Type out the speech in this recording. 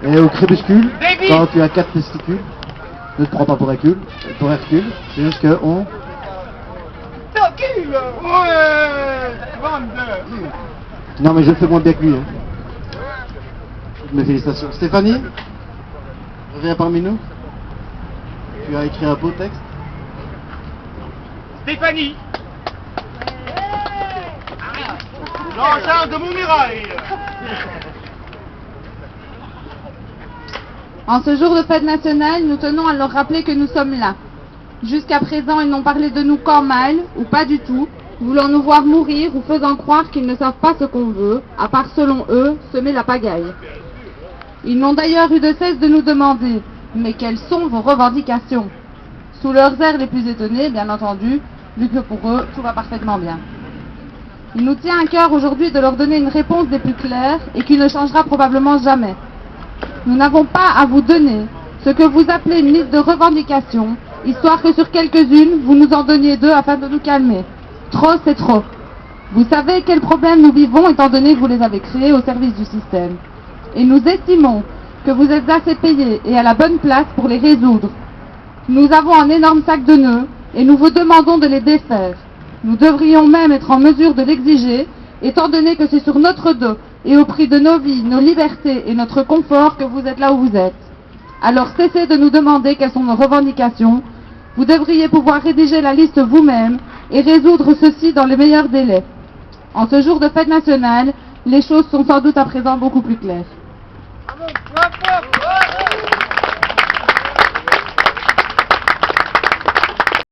Et au crépuscule, quand tu as 4 testicules, ne te prends pas pour Hercule, c'est juste que on... T'encules. Ouais. 22. Non mais je le fais moins bien que lui. Hein. Mes félicitations. Stéphanie, reviens parmi nous. Tu as écrit un beau texte. Stéphanie. Jean-Charles de Montmirail. En ce jour de fête nationale, nous tenons à leur rappeler que nous sommes là. Jusqu'à présent, ils n'ont parlé de nous qu'en mal, ou pas du tout, voulant nous voir mourir ou faisant croire qu'ils ne savent pas ce qu'on veut, à part selon eux, semer la pagaille. Ils n'ont d'ailleurs eu de cesse de nous demander « Mais quelles sont vos revendications ?» Sous leurs airs les plus étonnés, bien entendu, vu que pour eux, tout va parfaitement bien. Il nous tient à cœur aujourd'hui de leur donner une réponse des plus claires et qui ne changera probablement jamais. Nous n'avons pas à vous donner ce que vous appelez une liste de revendications, histoire que sur quelques-unes, vous nous en donniez 2 afin de nous calmer. Trop, c'est trop. Vous savez quels problèmes nous vivons étant donné que vous les avez créés au service du système. Et nous estimons que vous êtes assez payés et à la bonne place pour les résoudre. Nous avons un énorme sac de nœuds et nous vous demandons de les défaire. Nous devrions même être en mesure de l'exiger, étant donné que c'est sur notre dos et au prix de nos vies, nos libertés et notre confort que vous êtes là où vous êtes. Alors cessez de nous demander quelles sont nos revendications. Vous devriez pouvoir rédiger la liste vous-même et résoudre ceci dans les meilleurs délais. En ce jour de fête nationale, les choses sont sans doute à présent beaucoup plus claires.